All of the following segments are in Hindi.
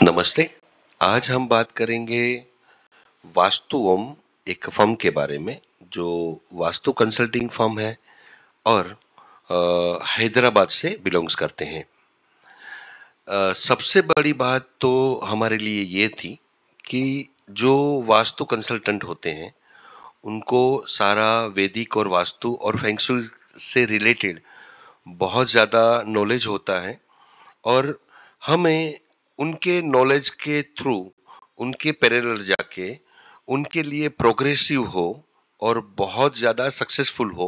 नमस्ते। आज हम बात करेंगे वास्तुओम एक फर्म के बारे में जो वास्तु कंसल्टिंग फर्म है और हैदराबाद से बिलोंग्स करते हैं। सबसे बड़ी बात तो हमारे लिए ये थी कि जो वास्तु कंसल्टेंट होते हैं उनको सारा वैदिक और वास्तु और फेंग शुई से रिलेटेड बहुत ज़्यादा नॉलेज होता है और हमें उनके नॉलेज के थ्रू उनके पैरेलल जाके उनके लिए प्रोग्रेसिव हो और बहुत ज़्यादा सक्सेसफुल हो,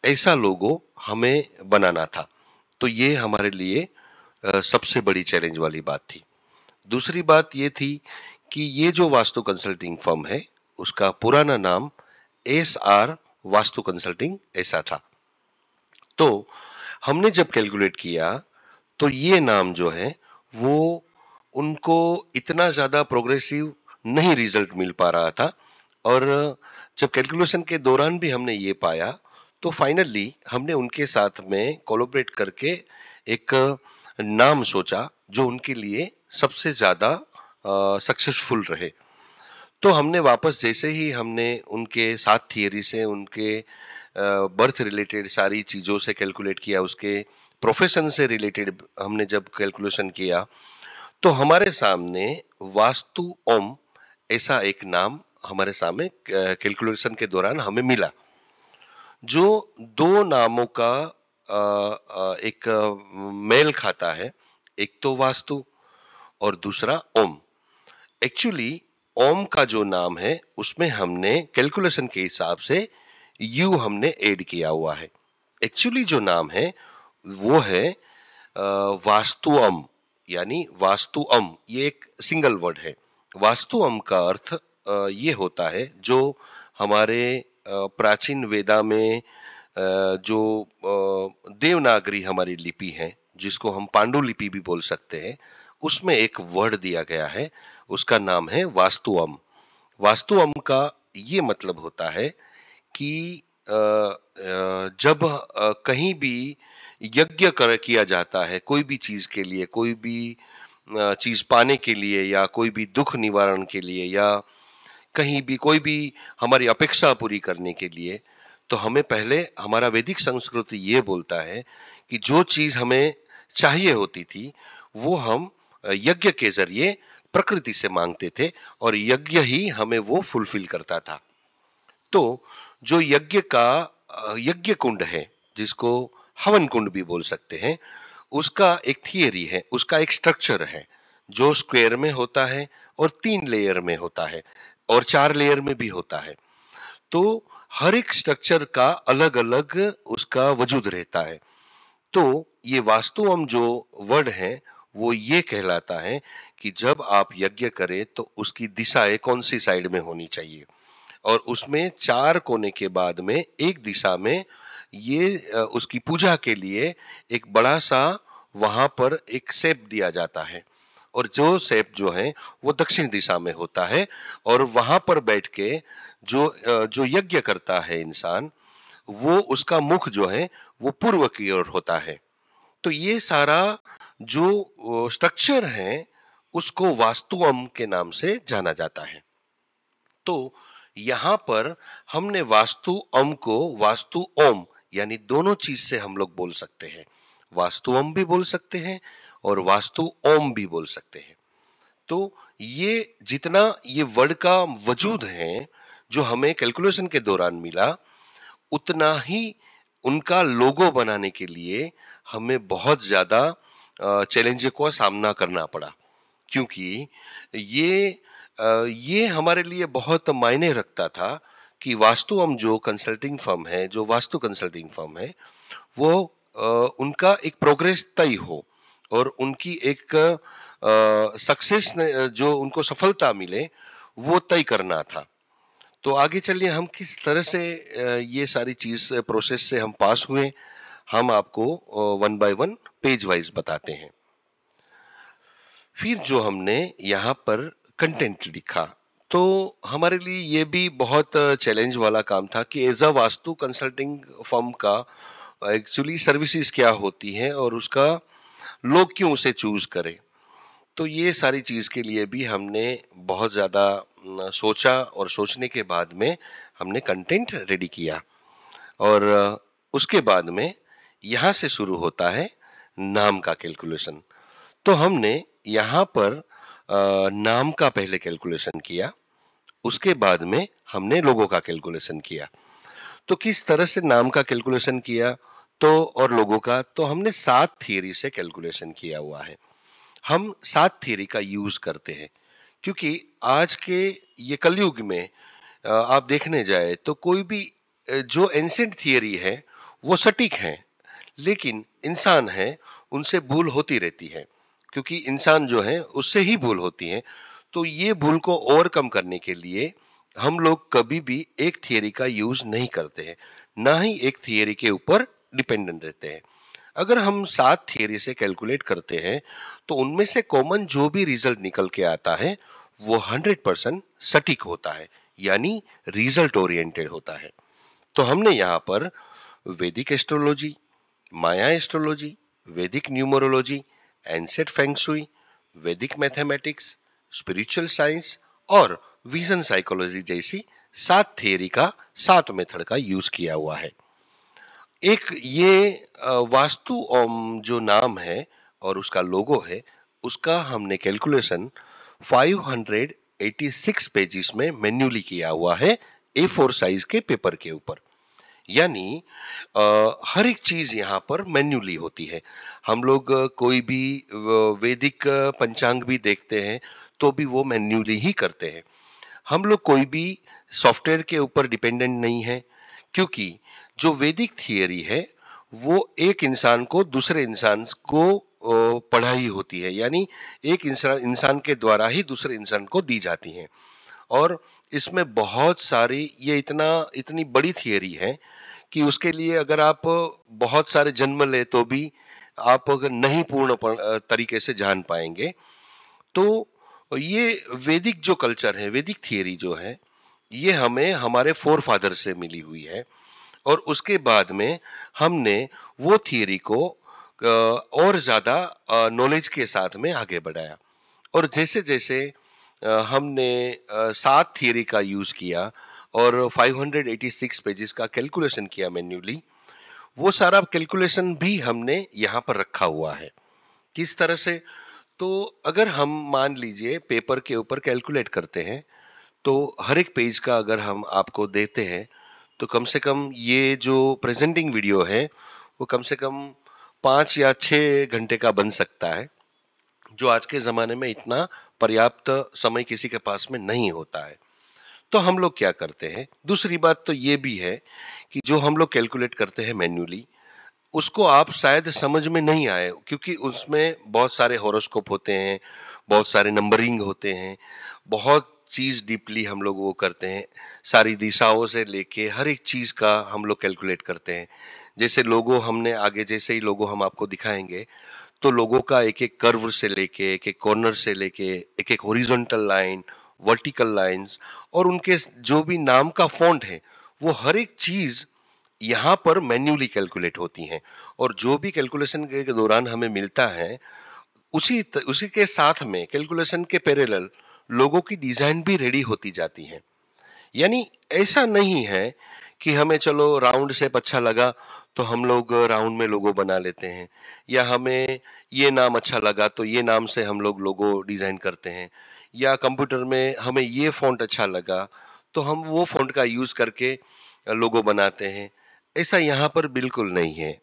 ऐसा लोगो हमें बनाना था। तो ये हमारे लिए सबसे बड़ी चैलेंज वाली बात थी। दूसरी बात ये थी कि ये जो वास्तु कंसल्टिंग फर्म है, उसका पुराना नाम एसआर वास्तु कंसल्टिंग ऐसा था। तो हमने जब कैलकुलेट किया तो ये नाम जो है वो उनको इतना ज्यादा प्रोग्रेसिव नहीं रिजल्ट मिल पा रहा था और जब कैलकुलेशन के दौरान भी हमने ये पाया तो फाइनली हमने उनके साथ में कोलैबोरेट करके एक नाम सोचा जो उनके लिए सबसे ज्यादा सक्सेसफुल रहे। तो हमने वापस जैसे ही हमने उनके सात थियरी से उनके बर्थ रिलेटेड सारी चीजों से कैलकुलेट किया, उसके प्रोफेशन से रिलेटेड हमने जब कैलकुलेशन किया तो हमारे सामने वास्तु ओम ऐसा एक नाम हमारे सामने कैलकुलेशन के दौरान हमें मिला जो दो नामों का एक मेल खाता है। एक तो वास्तु और दूसरा ओम। एक्चुअली ओम का जो नाम है उसमें हमने कैलकुलेशन के हिसाब से यू हमने ऐड किया हुआ है। एक्चुअली जो नाम है वो है वास्तुअम, यानी वास्तुअम ये एक सिंगल वर्ड है। वास्तुअम का अर्थ ये होता है जो हमारे प्राचीन वेदा में जो देवनागरी हमारी लिपि है जिसको हम पांडुलिपि भी बोल सकते हैं, उसमें एक वर्ड दिया गया है, उसका नाम है वास्तुअम। वास्तुअम का ये मतलब होता है कि जब कहीं भी यज्ञ किया जाता है कोई भी चीज के लिए, कोई भी चीज पाने के लिए या कोई भी दुख निवारण के लिए या कहीं भी कोई भी हमारी अपेक्षा पूरी करने के लिए, तो हमें पहले हमारा वैदिक संस्कृति ये बोलता है कि जो चीज हमें चाहिए होती थी वो हम यज्ञ के जरिए प्रकृति से मांगते थे और यज्ञ ही हमें वो फुलफिल करता था। तो जो यज्ञ कुंड है जिसको हवन कुंड भी बोल सकते हैं, उसका एक थियरी है, उसका एक स्ट्रक्चर है जो स्क्वायर में होता है और 3 लेयर में होता है और 4 लेयर में भी होता है। तो हर एक स्ट्रक्चर का अलग अलग उसका वजूद रहता है। तो ये वास्तुअम जो वर्ड है वो ये कहलाता है कि जब आप यज्ञ करें तो उसकी दिशाएं कौन सी साइड में होनी चाहिए और उसमें 4 कोने के बाद में एक दिशा में ये उसकी पूजा के लिए एक बड़ा सा वहां पर एक शेप दिया जाता है और जो शेप जो है वो दक्षिण दिशा में होता है और वहां पर बैठ के जो यज्ञ करता है इंसान, वो उसका मुख जो है वो पूर्व की ओर होता है। तो ये सारा जो स्ट्रक्चर है उसको वास्तुअम के नाम से जाना जाता है। तो यहाँ पर हमने वास्तु अम को वास्तु ओम यानी दोनों चीज से हम लोग बोल सकते हैं। वास्तु अम भी बोल सकते हैं और वास्तु ओम भी बोल सकते हैं। तो ये जितना ये वर्ड का वजूद है जो हमें कैलकुलेशन के दौरान मिला, उतना ही उनका लोगो बनाने के लिए हमें बहुत ज्यादा चैलेंज का सामना करना पड़ा। क्योंकि ये ये हमारे लिए बहुत मायने रखता था कि वास्तु हम जो कंसल्टिंग फर्म है, जो वास्तु कंसल्टिंग फर्म है, वो उनका एक प्रोग्रेस तय हो और उनकी एक सक्सेस जो उनको सफलता मिले वो तय करना था। तो आगे चलिए हम किस तरह से ये सारी चीज प्रोसेस से हम पास हुए, हम आपको one by one page wise बताते हैं। फिर जो हमने यहाँ पर कंटेंट लिखा तो हमारे लिए ये भी बहुत चैलेंज वाला काम था कि as a vastu consulting firm का एक्चुअली सर्विसेज क्या होती हैं और उसका लोग क्यों उसे चूज करें। तो ये सारी चीज़ के लिए भी हमने बहुत ज़्यादा सोचा और सोचने के बाद में हमने कंटेंट रेडी किया और उसके बाद में यहाँ से शुरू होता है नाम का कैलकुलेशन। तो हमने यहाँ पर नाम का पहले कैलकुलेशन किया, उसके बाद में हमने लोगो का कैलकुलेशन किया। तो किस तरह से नाम का कैलकुलेशन किया तो और लोगों का, तो हमने 7 थियरी से कैलकुलेशन किया हुआ है। हम 7 थियरी का यूज करते हैं क्योंकि आज के ये कलयुग में आप देखने जाए तो कोई भी जो एंशिएंट थियरी है वो सटीक है, लेकिन इंसान है उनसे भूल होती रहती है, क्योंकि इंसान जो है उससे ही भूल होती है। तो ये भूल को ओवरकम करने के लिए हम लोग कभी भी एक थियरी का यूज नहीं करते हैं, ना ही एक थियरी के ऊपर डिपेंडेंट रहते हैं। अगर हम 7 थियरी से कैलकुलेट करते हैं तो उनमें से कॉमन जो भी रिजल्ट निकल के आता है वो 100% सटीक होता है, यानी रिजल्ट ओरिएंटेड होता है। तो हमने यहाँ पर वैदिक एस्ट्रोलॉजी, माया एस्ट्रोलॉजी, वैदिक न्यूमरोलॉजी, एंसेट फेंग शुई, वैदिक मैथमेटिक्स, स्पिरिचुअल साइंस और विजन साइकोलॉजी जैसी 7 थियरी का 7 मेथड का यूज किया हुआ है। एक ये वास्तु ओम जो नाम है और उसका लोगो है, उसका हमने कैलकुलेशन 586 पेजेस में मैन्युअली किया हुआ है, A4 साइज के पेपर के ऊपर। यानी हर एक चीज यहाँ पर मैन्युअली होती है। हम लोग कोई भी वैदिक पंचांग भी देखते हैं तो भी वो मैन्युअली ही करते हैं। हम लोग कोई भी सॉफ्टवेयर के ऊपर डिपेंडेंट नहीं है, क्योंकि जो वैदिक थियरी है वो एक इंसान को दूसरे इंसान को पढ़ाई होती है, यानी एक इंसान इंसान के द्वारा ही दूसरे इंसान को दी जाती है। और इसमें बहुत सारी ये इतनी बड़ी थियरी है कि उसके लिए अगर आप बहुत सारे जन्म ले तो भी आप अगर नहीं पूर्ण तरीके से जान पाएंगे। तो ये वैदिक जो कल्चर है, वैदिक थियरी जो है, ये हमें हमारे फोर फादर से मिली हुई है और उसके बाद में हमने वो थियरी को और ज्यादा नॉलेज के साथ में आगे बढ़ाया। और जैसे जैसे हमने 7 थियरी का यूज किया और 586 पेजेस का कैलकुलेशन किया मैन्युअली, वो सारा कैलकुलेशन भी हमने यहाँ पर रखा हुआ है। किस तरह से? तो अगर हम मान लीजिए पेपर के ऊपर कैलकुलेट करते हैं, तो हर एक पेज का अगर हम आपको देते हैं तो कम से कम ये जो प्रेजेंटिंग वीडियो है वो कम से कम 5 या 6 घंटे का बन सकता है, जो आज के ज़माने में इतना पर्याप्त समय किसी के पास में नहीं होता है। तो हम लोग क्या करते हैं, दूसरी बात तो ये भी है कि जो हम लोग कैलकुलेट करते हैं मैन्युअली, उसको आप शायद समझ में नहीं आए, क्योंकि उसमें बहुत सारे हॉरोस्कोप होते हैं, बहुत सारे नंबरिंग होते हैं, बहुत चीज़ डीपली हम लोग वो करते हैं। सारी दिशाओं से लेके हर एक चीज़ का हम लोग कैलकुलेट करते हैं। जैसे लोगो हमने आगे जैसे ही लोगो हम आपको दिखाएँगे, तो लोगों का एक-एक कर्व से लेके, एक-एक कॉर्नर से लेके, एक-एक हॉरिजॉन्टल लाइन, वर्टिकल लाइन्स और उनके जो भी नाम का फ़ॉन्ट है, वो हर एक चीज़ यहाँ पर मैन्युअली कैलकुलेट होती हैं। और जो भी कैलकुलेशन के दौरान हमें मिलता है, उसी के साथ में कैलकुलेशन के पैरेलल लोगों की डिज़ाइन भी रेडी होती जाती है। यानी ऐसा नहीं है कि हमें चलो राउंड शेप अच्छा लगा तो हम लोग राउंड में लोगो बना लेते हैं, या हमें ये नाम अच्छा लगा तो ये नाम से हम लोग लोगो डिजाइन करते हैं, या कंप्यूटर में हमें ये फॉन्ट अच्छा लगा तो हम वो फॉन्ट का यूज करके लोगो बनाते हैं। ऐसा यहाँ पर बिल्कुल नहीं है,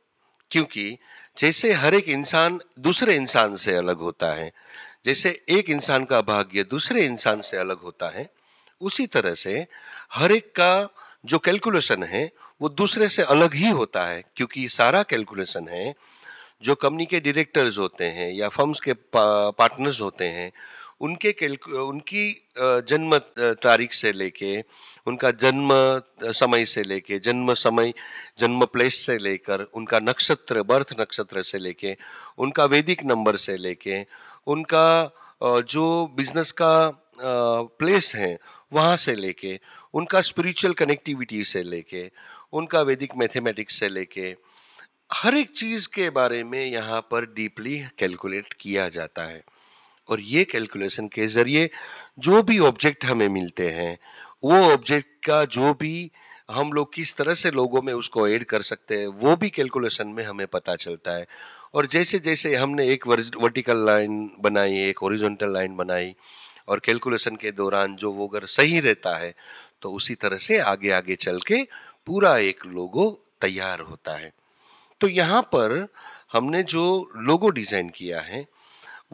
क्योंकि जैसे हर एक इंसान दूसरे इंसान से अलग होता है, जैसे एक इंसान का भाग्य दूसरे इंसान से अलग होता है, उसी तरह से हर एक का जो कैलकुलेशन है वो दूसरे से अलग ही होता है। क्योंकि सारा कैलकुलेशन है, जो कंपनी के डायरेक्टर्स होते हैं या फर्म्स के पार्टनर्स होते हैं, उनकी जन्म तारीख से लेके, उनका जन्म समय से लेके, जन्म प्लेस से लेकर, उनका नक्षत्र बर्थ नक्षत्र से लेके, उनका वैदिक नंबर से लेके, उनका जो बिजनेस का प्लेस है वहां से लेके, उनका स्पिरिचुअल कनेक्टिविटी से लेके, उनका वैदिक मैथमेटिक्स से लेके, हर एक चीज के बारे में यहाँ पर डीपली कैलकुलेट किया जाता है। और ये कैलकुलेशन के ज़रिए जो भी ऑब्जेक्ट हमें मिलते हैं, वो ऑब्जेक्ट का जो भी हम लोग किस तरह से लोगों में उसको ऐड कर सकते हैं, वो भी कैलकुलेशन में हमें पता चलता है। और जैसे-जैसे हमने एक वर्टिकल लाइन बनाई, एक हॉरिजॉन्टल लाइन बनाई और कैलकुलेशन के दौरान जो वो अगर सही रहता है, तो उसी तरह से आगे-आगे चल के पूरा एक लोगो तैयार होता है। तो यहाँ पर हमने जो लोगो डिज़ाइन किया है,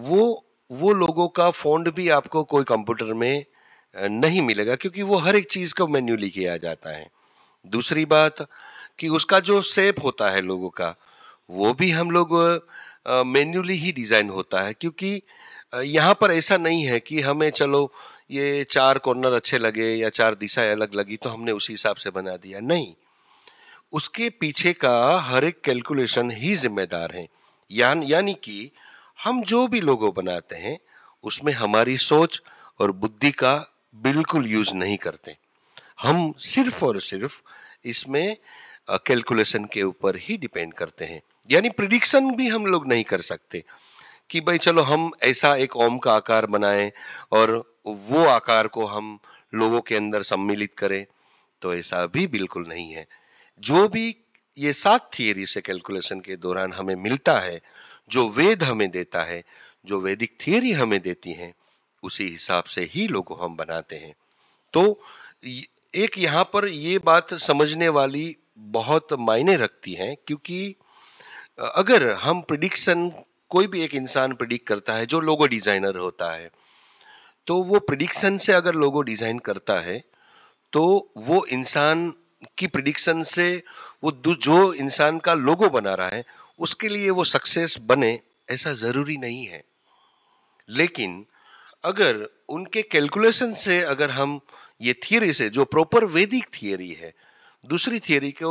वो वो लोगों का फ़ॉन्ट भी आपको कोई कंप्यूटर में नहीं मिलेगा, क्योंकि वो हर एक चीज़ को मैन्युअली किया जाता है। दूसरी बात कि उसका जो शेप होता है लोगो का, वो भी हम लोग मैन्युअली ही डिज़ाइन होता है, क्योंकि यहाँ पर ऐसा नहीं है कि हमें चलो ये 4 कॉर्नर अच्छे लगे या 4 दिशाएँ अलग लगी तो हमने उसी हिसाब से बना दिया, नहीं। उसके पीछे का हर एक कैलकुलेशन ही ज़िम्मेदार है। यानी कि हम जो भी लोगो बनाते हैं, उसमें हमारी सोच और बुद्धि का बिल्कुल यूज़ नहीं करते। हम सिर्फ़ और सिर्फ़ इसमें कैलकुलेशन के ऊपर ही डिपेंड करते हैं। यानी प्रिडिक्शन भी हम लोग नहीं कर सकते कि भाई चलो हम ऐसा एक ओम का आकार बनाएँ और वो आकार को हम लोगों के अंदर सम्मिलित करें, तो ऐसा भी बिल्कुल नहीं है। जो भी ये 7 थियरी से कैलकुलेशन के दौरान हमें मिलता है, जो वेद हमें देता है, जो वैदिक थियरी हमें देती हैं, उसी हिसाब से ही लोगो हम बनाते हैं। तो य एक यहाँ पर ये बात समझने वाली बहुत मायने रखती है, क्योंकि अगर हम प्रिडिक्शन कोई भी एक इंसान प्रिडिक्ट करता है जो लोगो डिज़ाइनर होता है, तो वो प्रिडिक्शन से अगर लोगो डिज़ाइन करता है, तो वो इंसान की प्रिडिक्शन से वो जो इंसान का लोगो बना रहा है, उसके लिए वो सक्सेस बने, ऐसा ज़रूरी नहीं है। लेकिन अगर उनके कैलकुलेशन से अगर हम ये थियरी से जो प्रॉपर वैदिक थियरी है, दूसरी थियरी को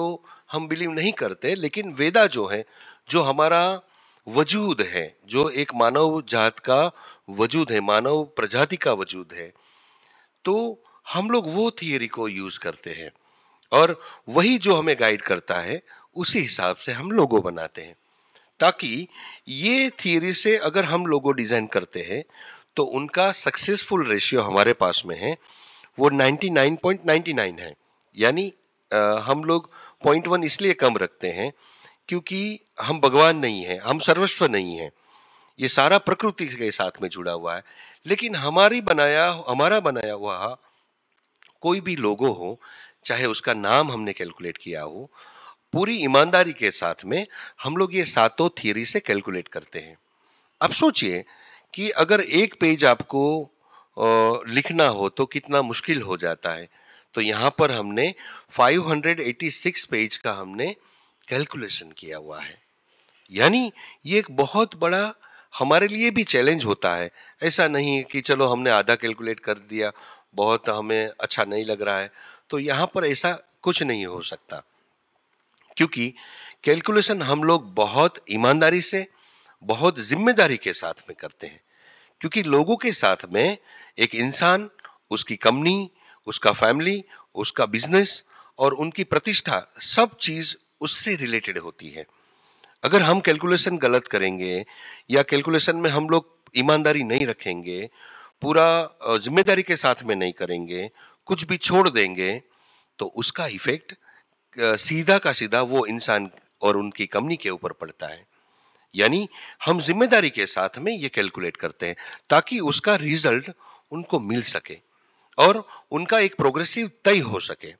हम बिलीव नहीं करते, लेकिन वेदा जो है, जो हमारा वजूद है, जो एक मानव जात का वजूद है, मानव प्रजाति का वजूद है, तो हम लोग वो थियरी को यूज करते हैं और वही जो हमें गाइड करता है, उसी हिसाब से हम लोगो बनाते हैं। ताकि ये थियरी से अगर हम लोगो डिजाइन करते हैं, तो उनका सक्सेसफुल रेशियो हमारे पास में है, वो 99.99 है। यानी हम लोग 0.1 इसलिए कम रखते हैं क्योंकि हम भगवान नहीं हैं, हम सर्वस्व नहीं हैं। ये सारा प्रकृति के साथ में जुड़ा हुआ है। लेकिन हमारा बनाया हुआ कोई भी लोगो हो, चाहे उसका नाम हमने कैलकुलेट किया हो, पूरी ईमानदारी के साथ में हम लोग ये सातों थियरी से कैलकुलेट करते हैं। अब सोचिए कि अगर एक पेज आपको लिखना हो तो कितना मुश्किल हो जाता है। तो यहाँ पर हमने 586 पेज का हमने कैलकुलेशन किया हुआ है। यानी ये एक बहुत बड़ा हमारे लिए भी चैलेंज होता है। ऐसा नहीं है कि चलो हमने आधा कैलकुलेट कर दिया, बहुत हमें अच्छा नहीं लग रहा है, तो यहाँ पर ऐसा कुछ नहीं हो सकता। क्योंकि कैलकुलेशन हम लोग बहुत ईमानदारी से, बहुत जिम्मेदारी के साथ में करते हैं। क्योंकि लोगों के साथ में एक इंसान, उसकी कंपनी, उसका फैमिली, उसका बिजनेस और उनकी प्रतिष्ठा, सब चीज उससे रिलेटेड होती है। अगर हम कैलकुलेशन गलत करेंगे या कैलकुलेशन में हम लोग ईमानदारी नहीं रखेंगे, पूरा जिम्मेदारी के साथ में नहीं करेंगे, कुछ भी छोड़ देंगे, तो उसका इफेक्ट सीधा का सीधा वो इंसान और उनकी कंपनी के ऊपर पड़ता है। यानी हम जिम्मेदारी के साथ में ये कैलकुलेट करते हैं ताकि उसका रिजल्ट उनको मिल सके और उनका एक प्रोग्रेसिव तय हो सके।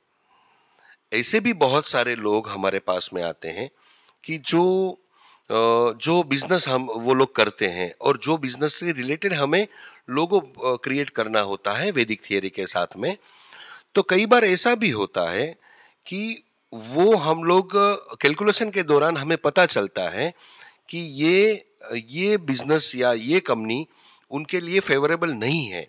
ऐसे भी बहुत सारे लोग हमारे पास में आते हैं कि जो बिजनेस हम वो लोग करते हैं और जो बिजनेस से रिलेटेड हमें लोगो क्रिएट करना होता है वैदिक थियरी के साथ में, तो कई बार ऐसा भी होता है कि वो हम लोग कैलकुलेशन के दौरान हमें पता चलता है कि ये बिजनेस या ये कंपनी उनके लिए फेवरेबल नहीं है।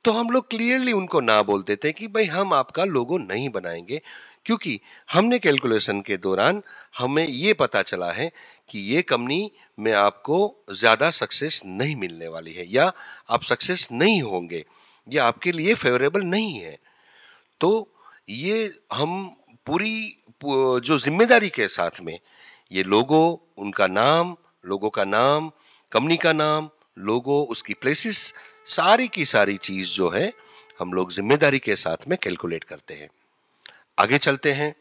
तो हम लोग क्लियरली उनको ना बोल देते हैं कि भाई हम आपका लोगो नहीं बनाएंगे, क्योंकि हमने कैलकुलेशन के दौरान हमें ये पता चला है कि ये कंपनी में आपको ज्यादा सक्सेस नहीं मिलने वाली है या आप सक्सेस नहीं होंगे या आपके लिए फेवरेबल नहीं है। तो ये हम पूरी जो जिम्मेदारी के साथ में ये लोगो, उनका नाम, लोगो का नाम, कंपनी का नाम, लोगो, उसकी प्लेसेस, सारी की सारी चीज जो है हम लोग जिम्मेदारी के साथ में कैलकुलेट करते हैं। आगे चलते हैं।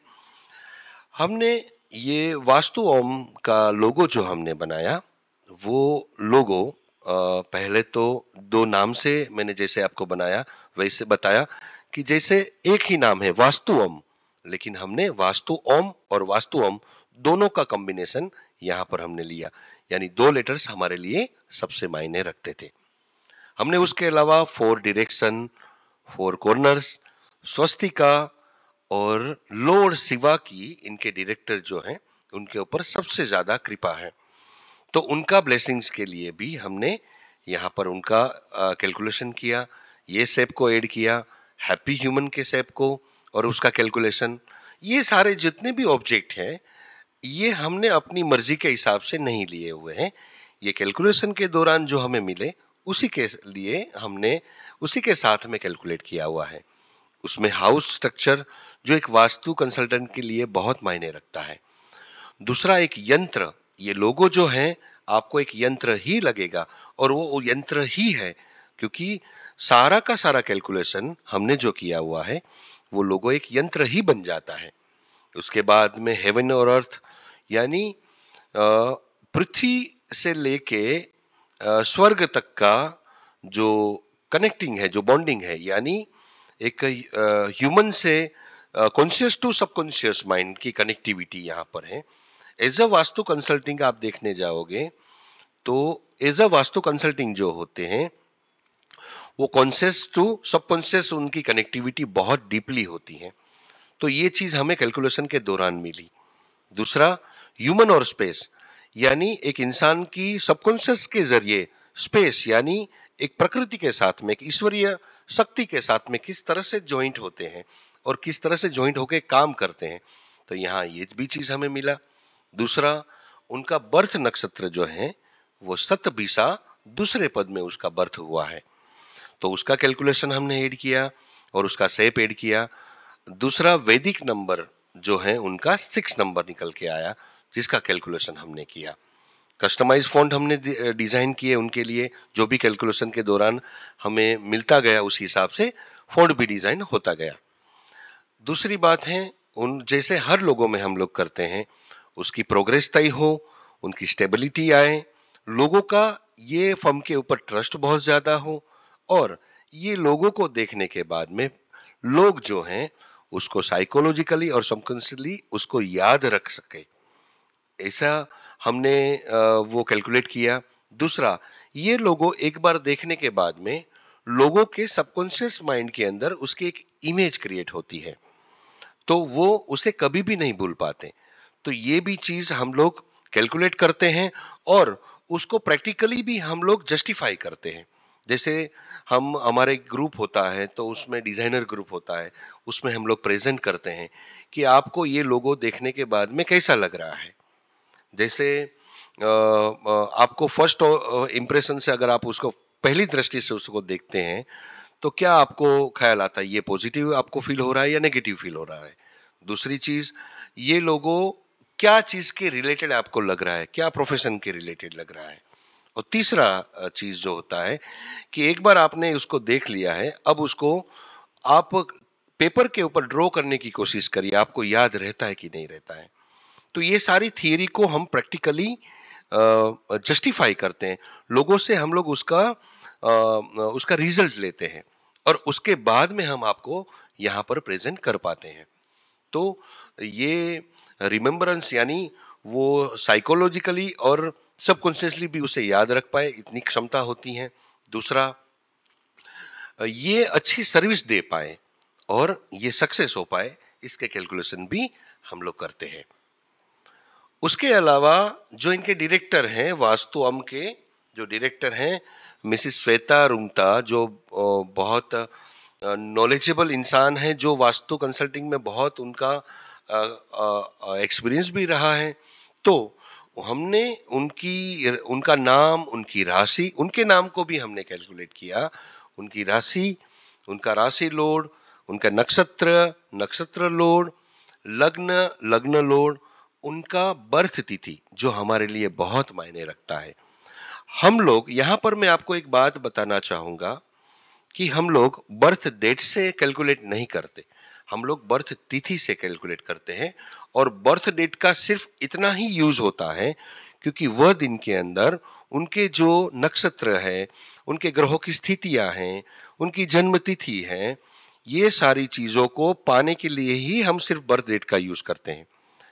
हमने ये वास्तु ओम का लोगो जो हमने बनाया, वो लोगो पहले तो दो नाम से मैंने जैसे आपको बनाया वैसे बताया कि जैसे एक ही नाम है वास्तु ओम, लेकिन हमने वास्तु ओम और वास्तु ओम दोनों का कॉम्बिनेशन यहाँ पर हमने लिया, यानी दो लेटर्स हमारे लिए सबसे मायने रखते थे। हमने उसके अलावा 4 डायरेक्शन, 4 कॉर्नर्स, स्वस्तिका और लॉर्ड शिवा की, इनके डायरेक्टर जो हैं उनके ऊपर सबसे ज्यादा कृपा है, तो उनका ब्लेसिंग्स के लिए भी हमने यहाँ पर उनका कैलकुलेशन किया, ये शेप को ऐड किया, हैप्पी ह्यूमन के शेप को और उसका कैलकुलेशन। ये सारे जितने भी ऑब्जेक्ट हैं ये हमने अपनी मर्जी के हिसाब से नहीं लिए हुए हैं, ये कैलकुलेशन के दौरान जो हमें मिले उसी के लिए हमने उसी के साथ में कैलकुलेट किया हुआ है। उसमें हाउस स्ट्रक्चर जो एक वास्तु कंसल्टेंट के लिए बहुत मायने रखता है। दूसरा एक यंत्र, ये लोगो जो है आपको एक यंत्र ही लगेगा और वो यंत्र ही है, क्योंकि सारा का सारा कैलकुलेशन हमने जो किया हुआ है वो लोगो एक यंत्र ही बन जाता है। उसके बाद में हेवन और अर्थ, यानी पृथ्वी से लेके स्वर्ग तक का जो कनेक्टिंग है, जो बॉन्डिंग है, यानी एक ह्यूमन से कॉन्शियस टू सबकॉन्शियस माइंड की कनेक्टिविटी यहाँ पर है। एज अ वास्तु कंसल्टिंग आप देखने जाओगे तो एज अ वास्तु कंसल्टिंग जो होते हैं वो कॉन्शियस टू सबकॉन्शियस, उनकी कनेक्टिविटी बहुत डीपली होती है, तो ये चीज हमें कैलकुलेशन के दौरान मिली। दूसरा ह्यूमन और स्पेस, यानी एक इंसान की सबकॉन्शियस के जरिए स्पेस यानी एक प्रकृति के साथ में, एक ईश्वरीय शक्ति के साथ में किस तरह से ज्वाइंट होते हैं और किस तरह से ज्वाइंट होके काम करते हैं, तो यहाँ ये भी चीज हमें मिला। दूसरा उनका बर्थ नक्षत्र जो है वो शतभिषा दूसरे पद में उसका बर्थ हुआ है, तो उसका कैलकुलेशन हमने ऐड किया और उसका शेप ऐड किया। दूसरा वैदिक नंबर जो है उनका 6 नंबर निकल के आया, जिसका कैलकुलेशन हमने किया। कस्टमाइज फॉन्ट हमने डिजाइन किए उनके लिए, जो भी कैलकुलेशन के दौरान हमें मिलता गया उस हिसाब से फॉन्ट भी डिजाइन होता गया। दूसरी बात है, उन जैसे हर लोगों में हम लोग करते हैं, उसकी प्रोग्रेस तय हो, उनकी स्टेबिलिटी आए, लोगों का ये फर्म के ऊपर ट्रस्ट बहुत ज्यादा हो और ये लोगों को देखने के बाद में लोग जो हैं उसको साइकोलॉजिकली और सबकॉन्शियसली उसको याद रख सके, ऐसा हमने वो कैलकुलेट किया। दूसरा, ये लोगो एक बार देखने के बाद में लोगों के सबकॉन्शियस माइंड के अंदर उसकी एक इमेज क्रिएट होती है, तो वो उसे कभी भी नहीं भूल पाते, तो ये भी चीज हम लोग कैलकुलेट करते हैं और उसको प्रैक्टिकली भी हम लोग जस्टिफाई करते हैं। जैसे हम हमारे ग्रुप होता है तो उसमें डिजाइनर ग्रुप होता है, उसमें हम लोग प्रेजेंट करते हैं कि आपको ये लोगो देखने के बाद में कैसा लग रहा है। जैसे आपको फर्स्ट इम्प्रेशन से अगर आप उसको पहली दृष्टि से उसको देखते हैं तो क्या आपको ख्याल आता है, ये पॉजिटिव आपको फील हो रहा है या नेगेटिव फील हो रहा है। दूसरी चीज, ये लोगो क्या चीज के रिलेटेड आपको लग रहा है, क्या प्रोफेशन के रिलेटेड लग रहा है। और तीसरा चीज जो होता है कि एक बार आपने उसको देख लिया है, अब उसको आप पेपर के ऊपर ड्रॉ करने की कोशिश करिए, आपको याद रहता है कि नहीं रहता है। तो ये सारी थियरी को हम प्रैक्टिकली जस्टिफाई करते हैं, लोगों से हम लोग उसका रिजल्ट लेते हैं और उसके बाद में हम आपको यहाँ पर प्रेजेंट कर पाते हैं। तो ये रिमेम्बरेंस यानी वो साइकोलॉजिकली और सबकॉन्शियसली भी उसे याद रख पाए, इतनी क्षमता होती है। दूसरा, ये अच्छी सर्विस दे पाए और ये सक्सेस हो पाए, इसके कैलकुलेशन भी हम लोग करते हैं। उसके अलावा जो इनके डायरेक्टर हैं वास्तु के, जो डायरेक्टर हैं मिसिस श्वेता रुंगटा, जो बहुत नॉलेजेबल इंसान है, जो वास्तु कंसल्टिंग में बहुत उनका एक्सपीरियंस भी रहा है, तो हमने उनका नाम, उनकी राशि, उनके नाम को भी हमने कैलकुलेट किया, उनकी राशि, उनका राशि लोड, उनका नक्षत्र, नक्षत्र लोड, लग्न, लग्न लोड, उनका बर्थ तिथि जो हमारे लिए बहुत मायने रखता है। हम लोग यहाँ पर मैं आपको एक बात बताना चाहूँगा कि हम लोग बर्थ डेट से कैलकुलेट नहीं करते। हम लोग बर्थ तिथि से कैलकुलेट करते हैं और बर्थ डेट का सिर्फ इतना ही यूज़ होता है क्योंकि वह दिन के अंदर उनके जो नक्षत्र है, उनके ग्रहों की स्थितियाँ हैं, उनकी जन्म तिथि है, ये सारी चीज़ों को पाने के लिए ही हम सिर्फ बर्थ डेट का यूज़ करते हैं।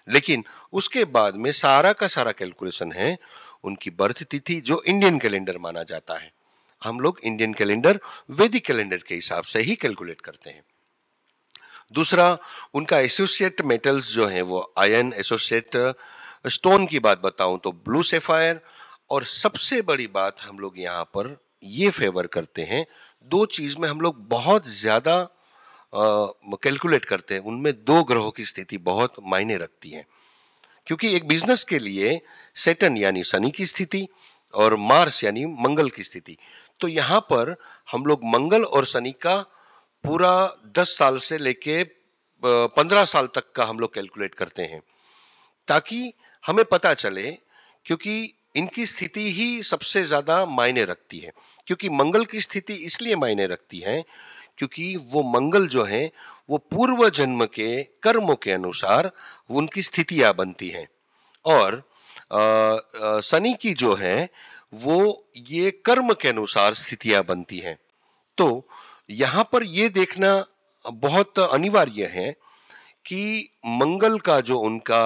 लेकिन उसके बाद में सारा का सारा कैलकुलेशन है उनकी बर्थ तिथि जो इंडियन कैलेंडर माना जाता है। हम लोग इंडियन कैलेंडर वैदिक कैलेंडर के हिसाब से ही कैलकुलेट करते हैं। दूसरा, उनका एसोसिएट मेटल्स जो हैं वो आयरन एसोसिएट स्टोन की बात बताऊं तो ब्लू सेफायर। और सबसे बड़ी बात हम लोग यहाँ पर ये फेवर करते हैं, दो चीज में हम लोग बहुत ज्यादा कैलकुलेट करते हैं, उनमें दो ग्रहों की स्थिति बहुत मायने रखती है। क्योंकि एक बिजनेस के लिए सैटर्न यानी शनि की स्थिति और मार्स यानी मंगल की स्थिति, तो यहाँ पर हम लोग मंगल और शनि का पूरा 10 साल से लेके 15 साल तक का हम लोग कैलकुलेट करते हैं ताकि हमें पता चले, क्योंकि इनकी स्थिति ही सबसे ज्यादा मायने रखती है। क्योंकि मंगल की स्थिति इसलिए मायने रखती है क्योंकि वो मंगल जो है वो पूर्व जन्म के कर्मों के अनुसार उनकी स्थितियां बनती हैं। और शनि की जो है वो ये कर्म के अनुसार स्थितियां बनती हैं। तो यहाँ पर ये देखना बहुत अनिवार्य है कि मंगल का जो उनका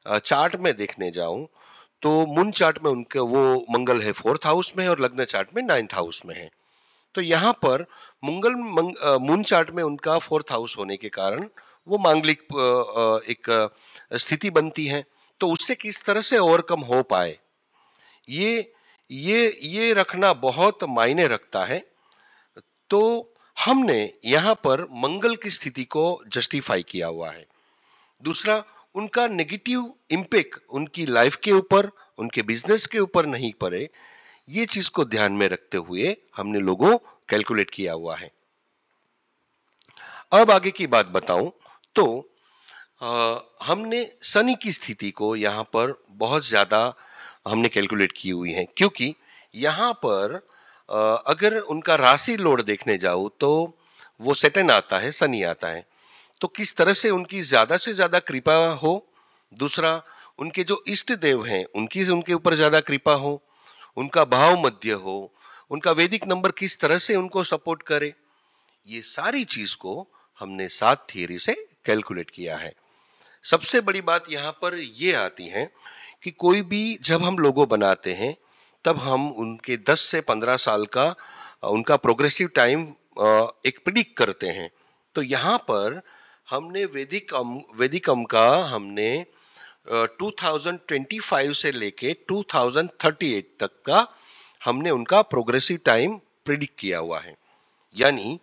चार्ट में देखने जाऊं तो मून चार्ट में उनके वो मंगल है 4th हाउस में और लग्न चार्ट में 9th हाउस में है। तो यहाँ पर मून चार्ट में उनका 4th हाउस होने के कारण वो मांगलिक एक स्थिति बनती है। तो उससे किस तरह से ओवरकम हो पाए, ये ये रखना बहुत मायने रखता है। तो हमने यहाँ पर मंगल की स्थिति को जस्टिफाई किया हुआ है। दूसरा, उनका नेगेटिव इम्पैक्ट उनकी लाइफ के ऊपर, उनके बिजनेस के ऊपर नहीं पड़े, ये चीज को ध्यान में रखते हुए हमने लोगों कैलकुलेट किया हुआ है। अब आगे की बात बताऊं तो हमने शनि की स्थिति को यहाँ पर बहुत ज्यादा हमने कैलकुलेट की हुई है क्योंकि यहाँ पर अगर उनका राशि लोड देखने जाऊं तो वो सेटन आता है, शनि आता है। तो किस तरह से उनकी ज्यादा से ज्यादा कृपा हो। दूसरा, उनके जो इष्ट देव हैं उनकी उनके ऊपर ज्यादा कृपा हो, उनका भाव मध्य हो, उनका वैदिक नंबर किस तरह से उनको सपोर्ट करे, ये सारी चीज को हमने 7 थियरी से कैलकुलेट किया है। सबसे बड़ी बात यहाँ पर ये आती है कि कोई भी जब हम लोगो बनाते हैं तब हम उनके 10 से 15 साल का उनका प्रोग्रेसिव टाइम एक प्रिडिक्ट करते हैं। तो यहाँ पर हमने वेदिकम का हमने 2025 से लेके 2038 तक का हमने उनका प्रोग्रेसिव टाइम प्रिडिक्ट किया हुआ है। यानी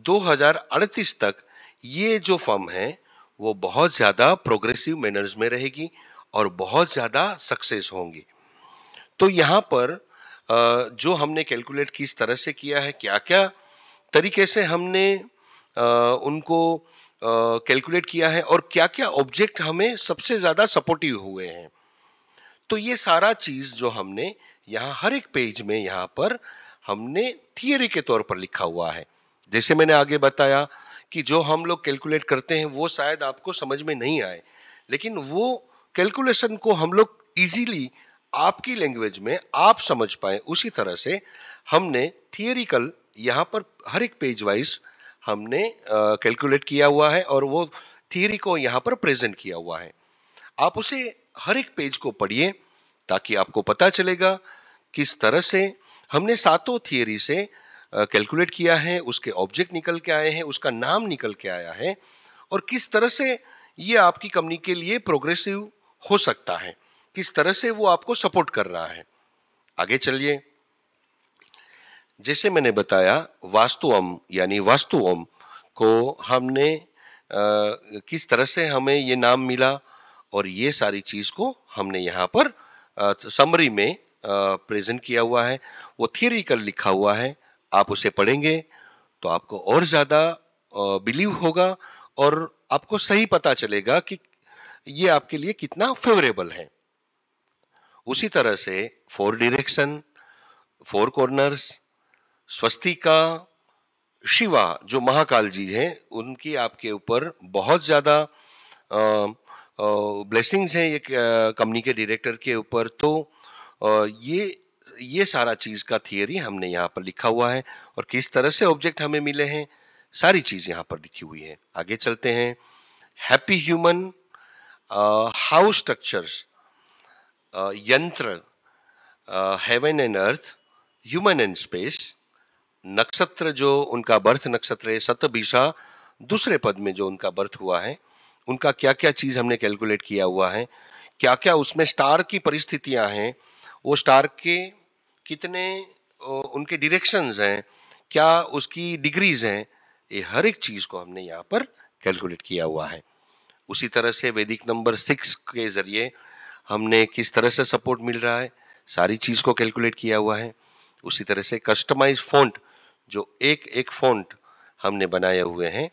2038 तक ये जो फर्म है वो बहुत ज्यादा प्रोग्रेसिव मैनर्स में रहेगी और बहुत ज्यादा सक्सेस होंगी। तो यहाँ पर जो हमने कैलकुलेट किस तरह से किया है, क्या क्या तरीके से हमने उनको कैलकुलेट किया है और क्या क्या ऑब्जेक्ट हमें सबसे ज्यादा सपोर्टिव हुए हैं, तो ये सारा चीज जो हमने यहाँ हर एक पेज में यहाँ पर हमने थियरी के तौर पर लिखा हुआ है। जैसे मैंने आगे बताया कि जो हम लोग कैलकुलेट करते हैं वो शायद आपको समझ में नहीं आए, लेकिन वो कैलकुलेशन को हम लोग इजीली आपकी लैंग्वेज में आप समझ पाए, उसी तरह से हमने थियरिकल यहाँ पर हर एक पेज वाइज हमने कैलकुलेट किया हुआ है और वो थियरी को यहाँ पर प्रेजेंट किया हुआ है। आप उसे हर एक पेज को पढ़िए ताकि आपको पता चलेगा किस तरह से हमने सातों थियरी से कैलकुलेट किया है, उसके ऑब्जेक्ट निकल के आए हैं, उसका नाम निकल के आया है और किस तरह से ये आपकी कंपनी के लिए प्रोग्रेसिव हो सकता है, किस तरह से वो आपको सपोर्ट कर रहा है। आगे चलिए। जैसे मैंने बताया वास्तु ओम यानी वास्तु ओम को हमने किस तरह से हमें ये नाम मिला और ये सारी चीज को हमने यहाँ पर समरी में प्रेजेंट किया हुआ है, वो थियरिकल लिखा हुआ है। आप उसे पढ़ेंगे तो आपको और ज्यादा बिलीव होगा और आपको सही पता चलेगा कि ये आपके लिए कितना फेवरेबल है। उसी तरह से 4 direction, four corners, Swastika, Shiva जो महाकाल जी हैं, उनकी आपके ऊपर बहुत ज्यादा ब्लेसिंग्स हैं ये कंपनी के डायरेक्टर के ऊपर। तो ये सारा चीज का थियरी हमने यहाँ पर लिखा हुआ है, और किस तरह से ऑब्जेक्ट हमें मिले हैं, सारी चीज यहाँ पर लिखी हुई है। आगे चलते हैं। हैप्पी ह्यूमन, हाउस स्ट्रक्चर्स, यंत्र, heaven and earth, human and space, नक्षत्र जो उनका बर्थ नक्षत्र है शतभिषा, दूसरे पद में जो उनका बर्थ हुआ है, उनका क्या क्या चीज हमने कैलकुलेट किया हुआ है, क्या क्या उसमें स्टार की परिस्थितियां हैं, वो स्टार के कितने उनके डायरेक्शंस हैं, क्या उसकी डिग्रीज हैं, ये हर एक चीज को हमने यहाँ पर कैलकुलेट किया हुआ है। उसी तरह से वैदिक नंबर 6 के जरिए हमने किस तरह से सपोर्ट मिल रहा है, सारी चीज को कैलकुलेट किया हुआ है। उसी तरह से कस्टमाइज फॉन्ट, जो एक एक फॉन्ट हमने बनाए हुए हैं,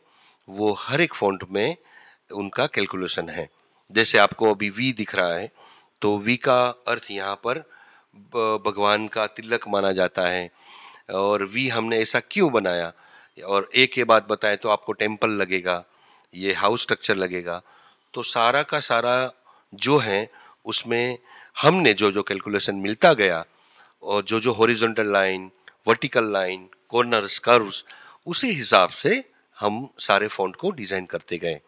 वो हर एक फॉन्ट में उनका कैलकुलेशन है। जैसे आपको अभी वी दिख रहा है, तो वी का अर्थ यहाँ पर भगवान का तिलक माना जाता है। और वी हमने ऐसा क्यों बनाया, और ए के बाद बताएं तो आपको टेम्पल लगेगा, ये हाउस स्ट्रक्चर लगेगा। तो सारा का सारा जो है उसमें हमने जो जो कैलकुलेशन मिलता गया, और जो जो horizontal line, vertical line, corners, curves, उसी हिसाब से हम सारे फॉन्ट को डिजाइन करते गए।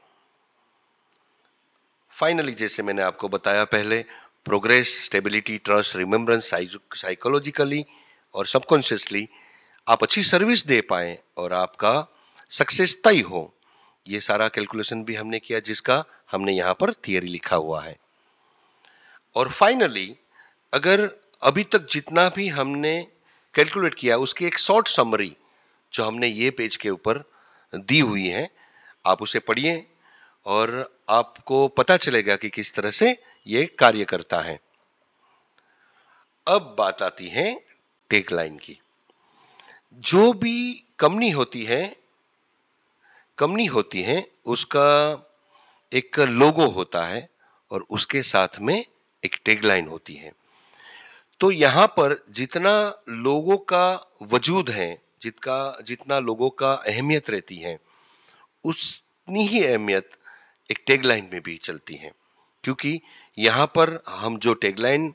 फाइनली जैसे मैंने आपको बताया पहले, progress, stability, trust, remembrance, psychologically और सबकॉन्शियसली आप अच्छी सर्विस दे पाए और आपका सक्सेस तय हो, ये सारा कैलकुलेशन भी हमने किया, जिसका हमने यहाँ पर थियरी लिखा हुआ है। और फाइनली अगर अभी तक जितना भी हमने कैलकुलेट किया उसकी एक शॉर्ट समरी जो हमने ये पेज के ऊपर दी हुई है, आप उसे पढ़िए और आपको पता चलेगा कि किस तरह से ये कार्य करता है। अब बात आती है टैगलाइन की। जो भी कंपनी होती है उसका एक लोगो होता है और उसके साथ में एक टैगलाइन होती है। तो यहाँ पर जितना लोगों का वजूद है, जितना लोगों का अहमियत रहती है, उतनी ही अहमियत एक टैगलाइन में भी चलती है। क्योंकि यहाँ पर हम जो टैगलाइन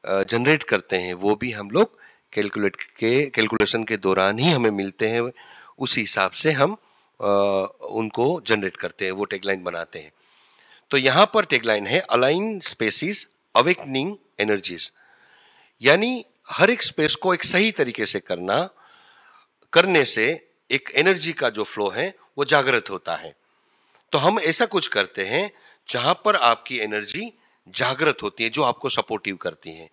जनरेट करते हैं वो भी हम लोग कैलकुलेशन के दौरान ही हमें मिलते हैं, उसी हिसाब से हम उनको जनरेट करते हैं, वो टैगलाइन बनाते हैं। तो यहाँ पर टैगलाइन है अलाइन स्पेसिस अवेकनिंग एनर्जीज, यानी हर एक स्पेस को एक सही तरीके से करने से एक एनर्जी का जो फ्लो है वो जागृत होता है। तो हम ऐसा कुछ करते हैं जहां पर आपकी एनर्जी जागृत होती है, जो आपको सपोर्टिव करती है।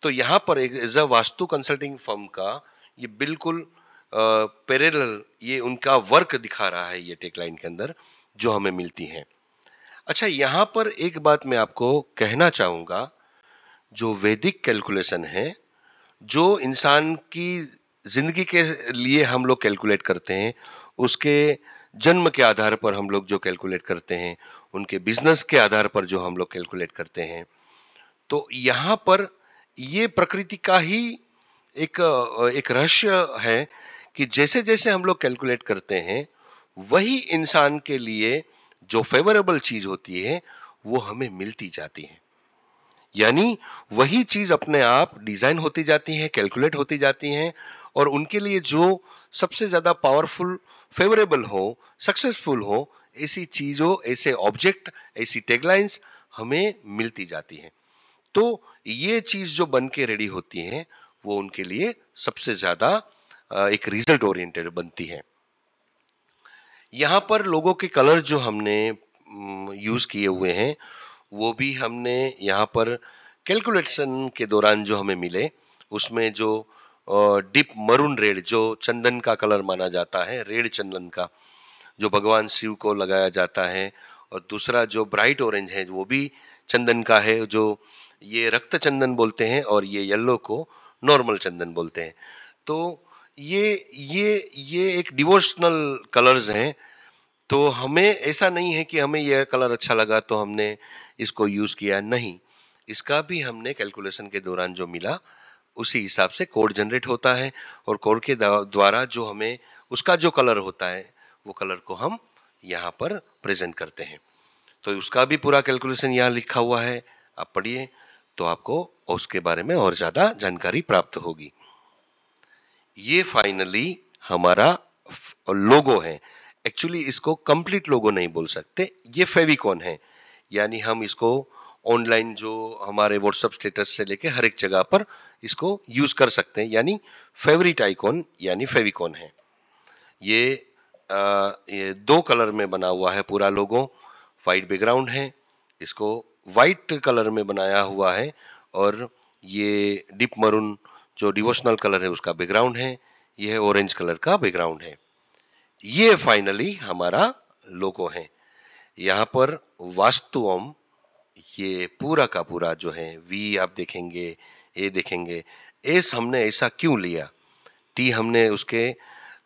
तो यहाँ पर एक as a vastu consulting firm का ये बिल्कुल पैरेलल ये उनका वर्क दिखा रहा है, ये टेकलाइन के अंदर जो हमें मिलती है। अच्छा, यहाँ पर एक बात मैं आपको कहना चाहूंगा, जो वैदिक कैलकुलेशन है, जो इंसान की जिंदगी के लिए हम लोग कैलकुलेट करते हैं, उसके जन्म के आधार पर हम लोग जो कैलकुलेट करते हैं, उनके बिजनेस के आधार पर जो हम लोग कैलकुलेट करते हैं, तो यहाँ पर ये प्रकृति का ही एक रहस्य है कि जैसे जैसे हम लोग कैलकुलेट करते हैं, वही इंसान के लिए जो फेवरेबल चीज होती है वो हमें मिलती जाती है। यानी वही चीज अपने आप डिजाइन होती जाती है, कैलकुलेट होती जाती हैं, और उनके लिए जो सबसे ज्यादा पावरफुल, फेवरेबल हो, सक्सेसफुल हो, ऐसी चीजों, ऐसे ऑब्जेक्ट, ऐसी टैगलाइंस हमें मिलती जाती हैं। तो ये चीज जो बन के रेडी होती है वो उनके लिए सबसे ज्यादा एक रिजल्ट ओरिएंटेड बनती है। यहाँ पर लोगों के कलर जो हमने यूज किए हुए हैं वो भी हमने यहाँ पर कैलकुलेशन के दौरान जो हमें मिले, उसमें जो डीप मरून रेड जो चंदन का कलर माना जाता है, रेड चंदन का जो भगवान शिव को लगाया जाता है, और दूसरा जो ब्राइट ऑरेंज है वो भी चंदन का है, जो ये रक्त चंदन बोलते हैं, और ये येलो को नॉर्मल चंदन बोलते हैं। तो ये एक डिवोशनल कलर्स हैं। तो हमें ऐसा नहीं है कि हमें यह कलर अच्छा लगा तो हमने इसको यूज किया, नहीं, इसका भी हमने कैलकुलेशन के दौरान जो मिला उसी हिसाब से कोड जनरेट होता है और कोड के द्वारा जो हमें उसका जो कलर होता है वो कलर को हम यहाँ पर प्रेजेंट करते हैं। तो उसका भी पूरा कैलकुलेशन यहाँ लिखा हुआ है, आप पढ़िए तो आपको उसके बारे में और ज्यादा जानकारी प्राप्त होगी। ये फाइनली हमारा लोगो है। एक्चुअली इसको कंप्लीट लोगो नहीं बोल सकते, ये फेविकॉन है। यानी हम इसको ऑनलाइन जो हमारे व्हाट्सएप स्टेटस से लेके हर एक जगह पर इसको यूज कर सकते हैं, यानी फेवरेट आइकॉन यानी फेविकॉन है। ये 2 कलर में बना हुआ है पूरा लोगो। व्हाइट बैकग्राउंड है, इसको व्हाइट कलर में बनाया हुआ है और ये डीप मरून जो डिवोशनल कलर है उसका बैकग्राउंड है, यह ऑरेंज कलर का बैकग्राउंड है। ये फाइनली हमारा लोगो है। यहाँ पर वास्तुओम ये पूरा का पूरा जो है वी आप देखेंगे, ए देखेंगे, एस हमने ऐसा क्यों लिया, टी हमने उसके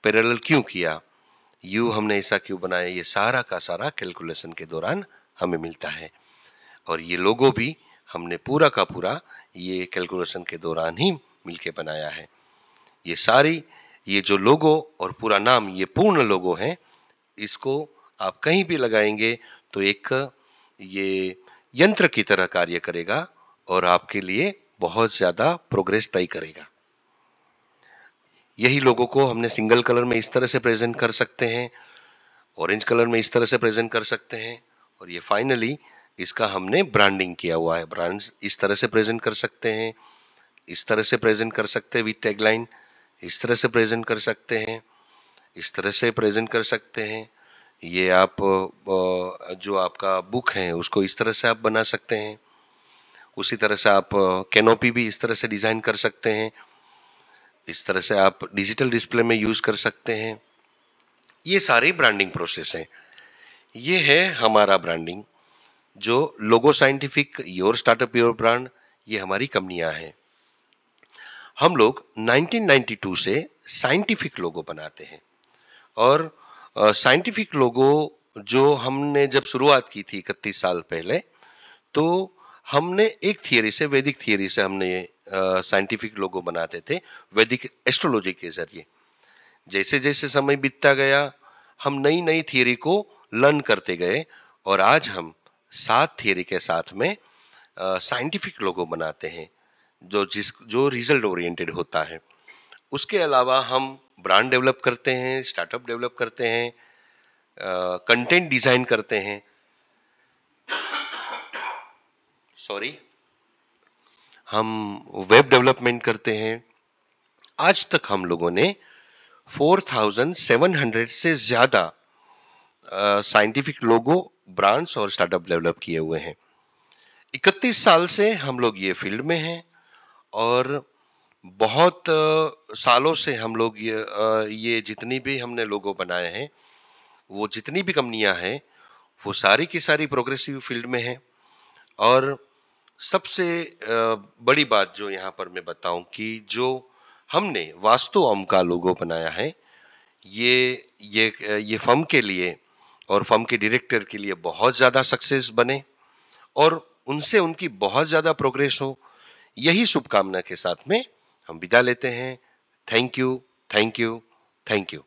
पैरेलल क्यों किया, यू हमने ऐसा क्यों बनाया, ये सारा का सारा कैलकुलेशन के दौरान हमें मिलता है। और ये लोगो भी हमने पूरा का पूरा ये कैलकुलेशन के दौरान ही मिलके बनाया है। ये जो लोगो और पूरा नाम ये पूर्ण लोगो है, इसको आप कहीं भी लगाएंगे तो एक ये यंत्र की तरह कार्य करेगा और आपके लिए बहुत ज्यादा प्रोग्रेस तय करेगा। यही लोगों को हमने सिंगल कलर में इस तरह से प्रेजेंट कर सकते हैं, ऑरेंज कलर में इस तरह से प्रेजेंट कर सकते हैं, और ये फाइनली इसका हमने ब्रांडिंग किया हुआ है। ब्रांड्स इस तरह से प्रेजेंट कर सकते हैं, इस तरह से प्रेजेंट कर सकते हैं विद टैगलाइन, इस तरह से प्रेजेंट कर सकते हैं, इस तरह से प्रेजेंट कर सकते हैं। ये आप जो आपका बुक है उसको इस तरह से आप बना सकते हैं। उसी तरह से आप कैनोपी भी इस तरह से डिजाइन कर सकते हैं। इस तरह से आप डिजिटल डिस्प्ले में यूज कर सकते हैं। ये सारी ब्रांडिंग प्रोसेस है। ये है हमारा ब्रांडिंग जो logo scientific, your startup your brand, ये हमारी कंपनियां हैं। हम लोग 1992 से साइंटिफिक लोगो बनाते हैं और साइंटिफिक लोगो जो हमने जब शुरुआत की थी 31 साल पहले, तो हमने एक थियरी से, वैदिक थियरी से हमने साइंटिफिक लोगो बनाते थे वैदिक एस्ट्रोलॉजी के जरिए। जैसे जैसे समय बीतता गया हम नई नई थियरी को लर्न करते गए और आज हम 7 थियरी के साथ में साइंटिफिक लोगो बनाते हैं जो रिजल्ट ओरिएंटेड होता है। उसके अलावा हम ब्रांड डेवलप करते हैं, स्टार्टअप डेवलप करते हैं, कंटेंट डिजाइन करते हैं, हम वेब डेवलपमेंट करते हैं। आज तक हम लोगों ने 4700 से ज्यादा साइंटिफिक लोगो, ब्रांड्स और स्टार्टअप डेवलप किए हुए हैं। 31 साल से हम लोग ये फील्ड में हैं और बहुत सालों से हम लोग ये जितनी भी हमने लोगो बनाए हैं, वो जितनी भी कंपनियां हैं, वो सारी की सारी प्रोग्रेसिव फील्ड में हैं। और सबसे बड़ी बात जो यहाँ पर मैं बताऊं कि जो हमने वास्तुओम का लोगो बनाया है, ये फर्म के लिए और फर्म के डायरेक्टर के लिए बहुत ज्यादा सक्सेस बने और उनसे उनकी बहुत ज्यादा प्रोग्रेस हो, यही शुभकामना के साथ में हम विदा लेते हैं। Thank you, thank you, thank you.